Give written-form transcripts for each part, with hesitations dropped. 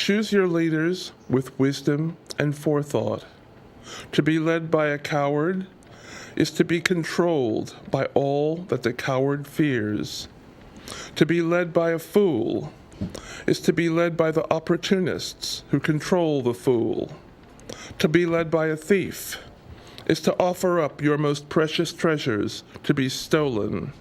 Choose your leaders with wisdom and forethought. To be led by a coward is to be controlled by all that the coward fears. To be led by a fool is to be led by the opportunists who control the fool. To be led by a thief is to offer up your most precious treasures to be stolen.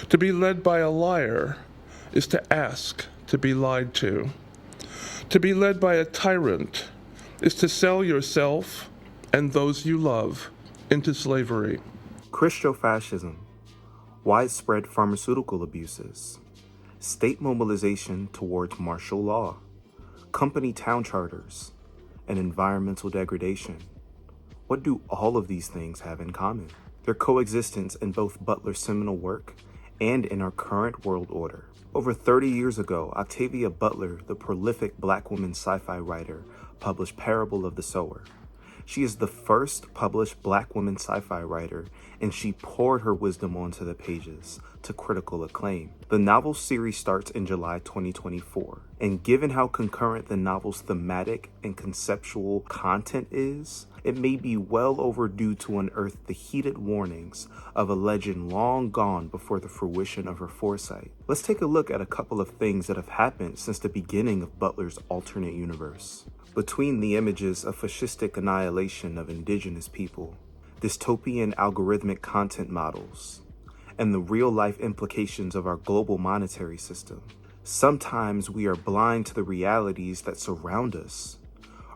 To be led by a liar is to ask to be lied to. To be led by a tyrant is to sell yourself and those you love into slavery. Christofascism, widespread pharmaceutical abuses, state mobilization towards martial law, company town charters, and environmental degradation. What do all of these things have in common? Their coexistence in both Butler's seminal work and in our current world order. Over 30 years ago, Octavia Butler, the prolific Black woman sci-fi writer, published Parable of the Sower. She is the first published Black woman sci-fi writer, and she poured her wisdom onto the pages to critical acclaim. The novel series starts in July 2024, and given how concurrent the novel's thematic and conceptual content is, it may be well overdue to unearth the heated warnings of a legend long gone before the fruition of her foresight. Let's take a look at a couple of things that have happened since the beginning of Butler's alternate universe. Between the images of fascistic annihilation of indigenous people, dystopian algorithmic content models, and the real-life implications of our global monetary system, sometimes we are blind to the realities that surround us.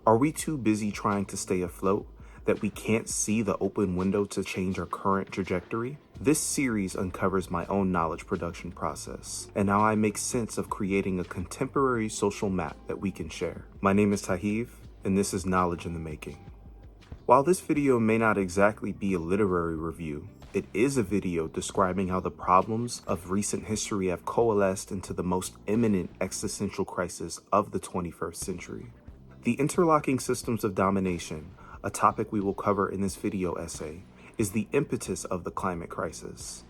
Are we too busy trying to stay afloat that we can't see the open window to change our current trajectory? This series uncovers my own knowledge production process and how I make sense of creating a contemporary social map that we can share. My name is Tahiv, and this is Knowledge in the Making. While this video may not exactly be a literary review, it is a video describing how the problems of recent history have coalesced into the most imminent existential crisis of the 21st century. The interlocking systems of domination, a topic we will cover in this video essay, is the impetus of the climate crisis.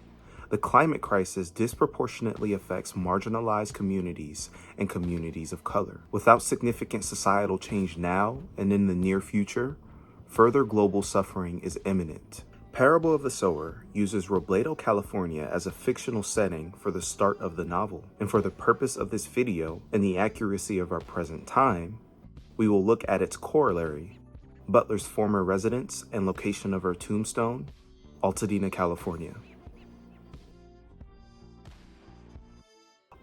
The climate crisis disproportionately affects marginalized communities and communities of color. Without significant societal change now and in the near future, further global suffering is imminent. Parable of the Sower uses Robledo, California as a fictional setting for the start of the novel, and for the purpose of this video and the accuracy of our present time, we will look at its corollary, Butler's former residence and location of her tombstone, Altadena, California.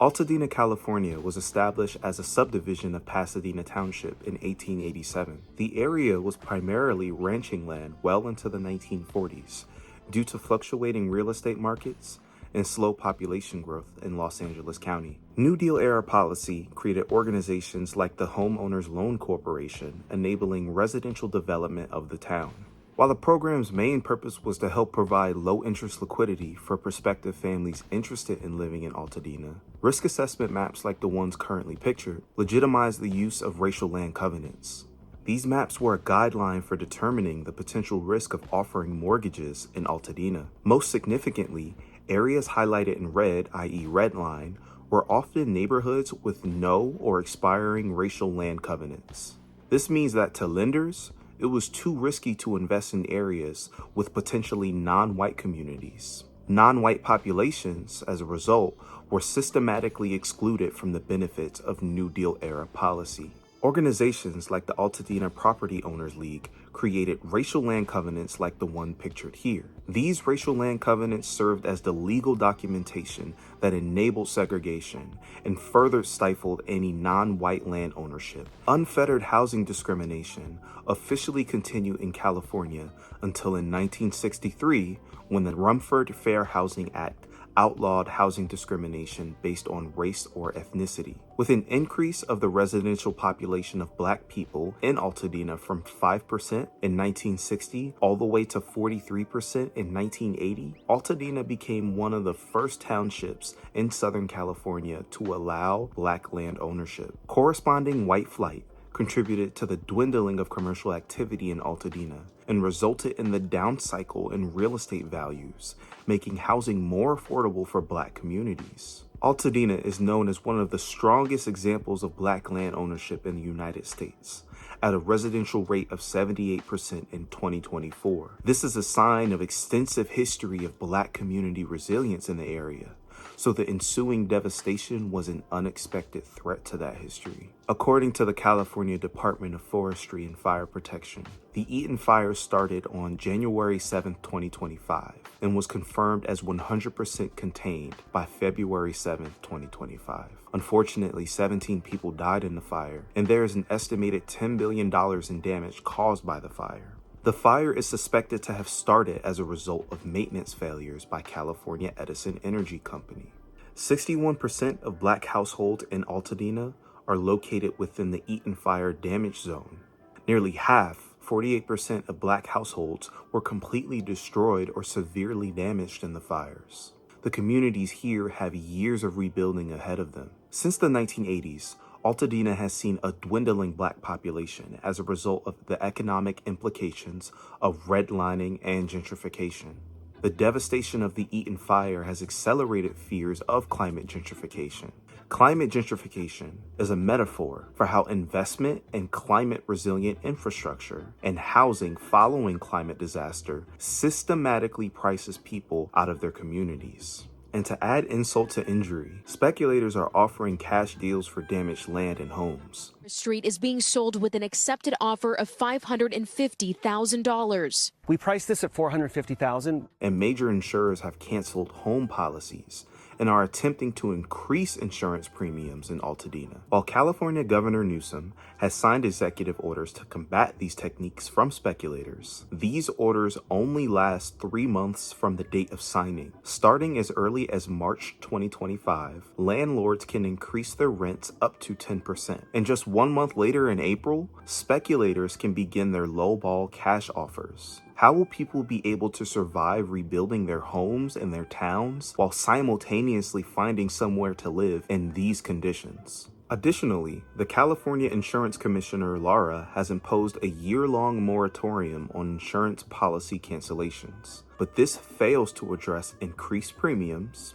Altadena, California was established as a subdivision of Pasadena Township in 1887. The area was primarily ranching land well into the 1940s due to fluctuating real estate markets and slow population growth in Los Angeles County. New Deal era policy created organizations like the Homeowners Loan Corporation, enabling residential development of the town. While the program's main purpose was to help provide low-interest liquidity for prospective families interested in living in Altadena, risk assessment maps like the ones currently pictured legitimized the use of racial land covenants. These maps were a guideline for determining the potential risk of offering mortgages in Altadena. Most significantly, areas highlighted in red, i.e. red line, were often neighborhoods with no or expiring racial land covenants. This means that to lenders, it was too risky to invest in areas with potentially non-white communities. Non-white populations, as a result, were systematically excluded from the benefits of New Deal era policy. Organizations like the Altadena Property Owners League created racial land covenants like the one pictured here. These racial land covenants served as the legal documentation that enabled segregation and further stifled any non-white land ownership. Unfettered housing discrimination officially continued in California until in 1963, when the Rumford Fair Housing Act outlawed housing discrimination based on race or ethnicity. With an increase of the residential population of Black people in Altadena from 5% in 1960 all the way to 43% in 1980, Altadena became one of the first townships in Southern California to allow Black land ownership. Corresponding white flight contributed to the dwindling of commercial activity in Altadena and resulted in the down cycle in real estate values, making housing more affordable for Black communities. Altadena is known as one of the strongest examples of black land ownership in the United States, at a residential rate of 78% in 2024. This is a sign of extensive history of black community resilience in the area, so the ensuing devastation was an unexpected threat to that history. According to the California Department of Forestry and Fire Protection, the Eaton fire started on January 7, 2025, and was confirmed as 100% contained by February 7, 2025. Unfortunately, 17 people died in the fire, and there is an estimated $10 billion in damage caused by the fire. The fire is suspected to have started as a result of maintenance failures by California Edison Energy Company. 61% of black households in Altadena are located within the Eaton fire damage zone. Nearly half, 48% of black households, were completely destroyed or severely damaged in the fires. The communities here have years of rebuilding ahead of them. Since the 1980s, Altadena has seen a dwindling black population as a result of the economic implications of redlining and gentrification. The devastation of the Eaton fire has accelerated fears of climate gentrification. Climate gentrification is a metaphor for how investment in climate-resilient infrastructure and housing following climate disaster systematically prices people out of their communities. And to add insult to injury, speculators are offering cash deals for damaged land and homes. Street is being sold with an accepted offer of $550,000. We priced this at $450,000. And major insurers have canceled home policies and are attempting to increase insurance premiums in Altadena. While California Governor Newsom has signed executive orders to combat these techniques from speculators, these orders only last 3 months from the date of signing. Starting as early as March 2025, landlords can increase their rents up to 10%. And just 1 month later in April, speculators can begin their lowball cash offers. How will people be able to survive rebuilding their homes and their towns while simultaneously finding somewhere to live in these conditions? Additionally, the California Insurance Commissioner Lara has imposed a year-long moratorium on insurance policy cancellations, but this fails to address increased premiums,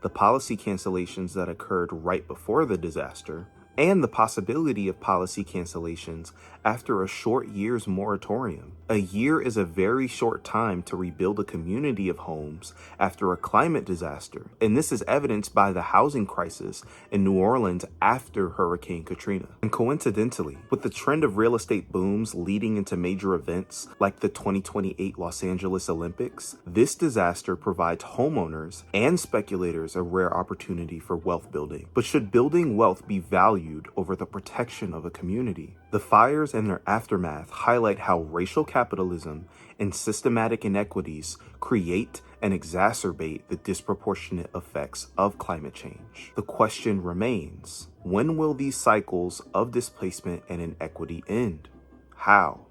the policy cancellations that occurred right before the disaster, and the possibility of policy cancellations after a short year's moratorium. A year is a very short time to rebuild a community of homes after a climate disaster, and this is evidenced by the housing crisis in New Orleans after Hurricane Katrina. And coincidentally, with the trend of real estate booms leading into major events like the 2028 Los Angeles Olympics, this disaster provides homeowners and speculators a rare opportunity for wealth building. But should building wealth be valued over the protection of a community? The fires and their aftermath highlight how racial capitalism and systematic inequities create and exacerbate the disproportionate effects of climate change. The question remains, when will these cycles of displacement and inequity end? How?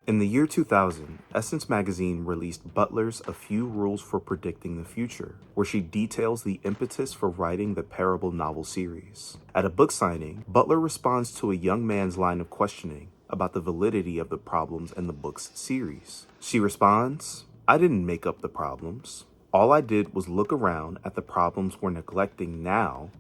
In the year 2000, Essence magazine released Butler's A Few Rules for Predicting the Future, where she details the impetus for writing the Parable novel series. At a book signing, Butler responds to a young man's line of questioning about the validity of the problems in the book's series. She responds, "I didn't make up the problems. All I did was look around at the problems we're neglecting now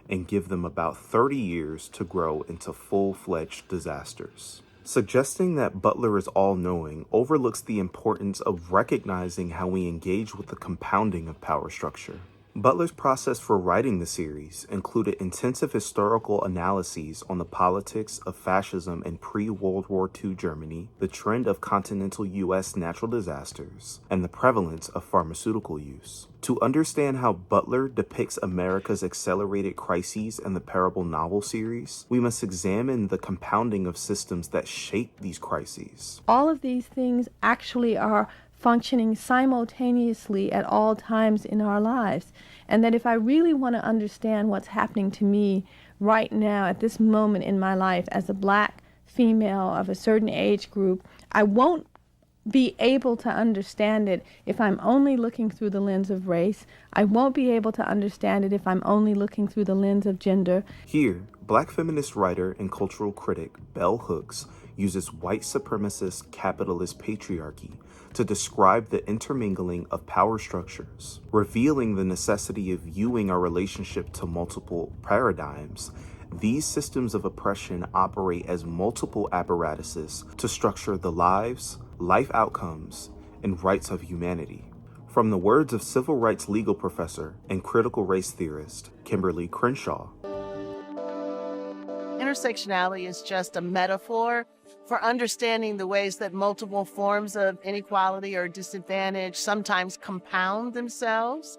and give them about 30 years to grow into full-fledged disasters." Suggesting that Butler is all-knowing overlooks the importance of recognizing how we engage with the compounding of power structure. Butler's process for writing the series included intensive historical analyses on the politics of fascism in pre-World War II Germany, the trend of continental U.S. natural disasters, and the prevalence of pharmaceutical use. To understand how Butler depicts America's accelerated crises in the Parable novel series, we must examine the compounding of systems that shape these crises. All of these things actually are functioning simultaneously at all times in our lives. And that if I really want to understand what's happening to me right now at this moment in my life as a black female of a certain age group, I won't be able to understand it if I'm only looking through the lens of race. I won't be able to understand it if I'm only looking through the lens of gender. Here, black feminist writer and cultural critic Bell Hooks uses white supremacist capitalist patriarchy to describe the intermingling of power structures, revealing the necessity of viewing our relationship to multiple paradigms. These systems of oppression operate as multiple apparatuses to structure the lives, life outcomes, and rights of humanity. From the words of civil rights legal professor and critical race theorist Kimberly Crenshaw, intersectionality is just a metaphor for understanding the ways that multiple forms of inequality or disadvantage sometimes compound themselves,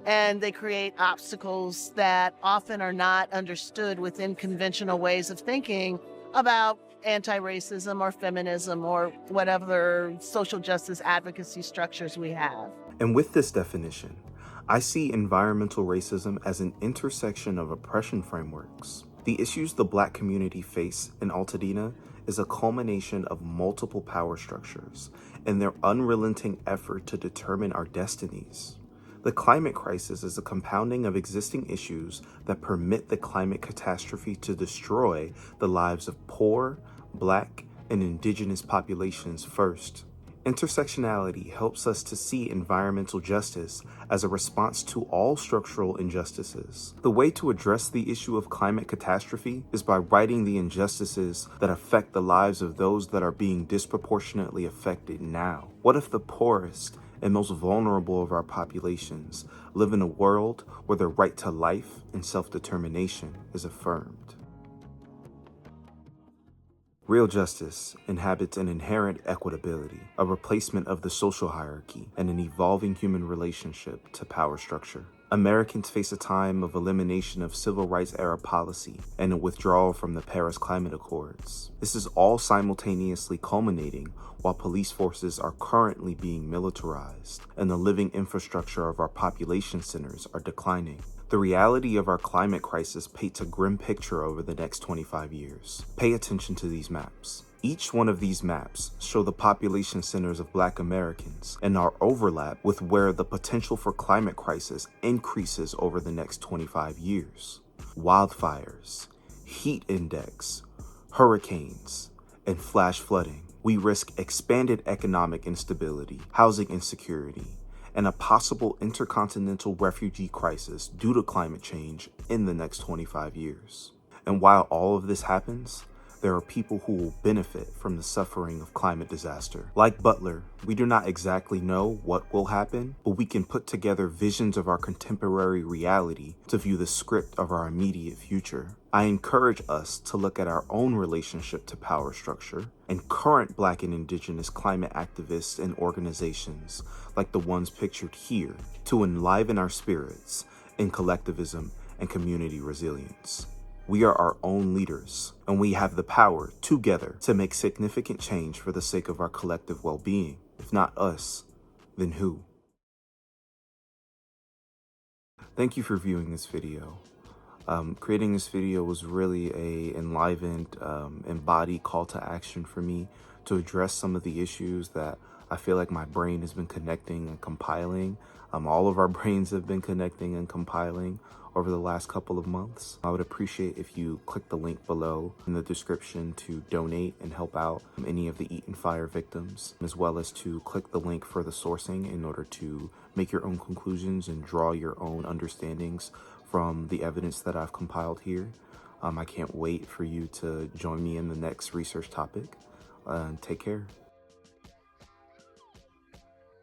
and they create obstacles that often are not understood within conventional ways of thinking about anti-racism or feminism or whatever social justice advocacy structures we have. And with this definition, I see environmental racism as an intersection of oppression frameworks. The issues the Black community face in Altadena is a culmination of multiple power structures and their unrelenting effort to determine our destinies. The climate crisis is a compounding of existing issues that permit the climate catastrophe to destroy the lives of poor, Black, and Indigenous populations first. Intersectionality helps us to see environmental justice as a response to all structural injustices. The way to address the issue of climate catastrophe is by righting the injustices that affect the lives of those that are being disproportionately affected now. What if the poorest and most vulnerable of our populations live in a world where the right to life and self-determination is affirmed? Real justice inhabits an inherent equitability, a replacement of the social hierarchy, and an evolving human relationship to power structure. Americans face a time of elimination of civil rights era policy and a withdrawal from the Paris Climate Accords. This is all simultaneously culminating while police forces are currently being militarized and the living infrastructure of our population centers are declining. The reality of our climate crisis paints a grim picture over the next 25 years. Pay attention to these maps. Each one of these maps show the population centers of Black Americans and our overlap with where the potential for climate crisis increases over the next 25 years. Wildfires, heat index, hurricanes, and flash flooding. We risk expanded economic instability, housing insecurity, and a possible intercontinental refugee crisis due to climate change in the next 25 years. And while all of this happens, there are people who will benefit from the suffering of climate disaster. Like Butler, we do not exactly know what will happen, but we can put together visions of our contemporary reality to view the script of our immediate future. I encourage us to look at our own relationship to power structure and current Black and Indigenous climate activists and organizations like the ones pictured here to enliven our spirits in collectivism and community resilience. We are our own leaders, and we have the power together to make significant change for the sake of our collective well-being. If not us, then who? Thank you for viewing this video. Creating this video was really a enlivened, embodied call to action for me to address some of the issues that I feel like my brain has been connecting and compiling. All of our brains have been connecting and compiling over the last couple of months. I would appreciate if you click the link below in the description to donate and help out any of the Eaton Fire victims, as well as to click the link for the sourcing in order to make your own conclusions and draw your own understandings from the evidence that I've compiled here. I can't wait for you to join me in the next research topic. Take care.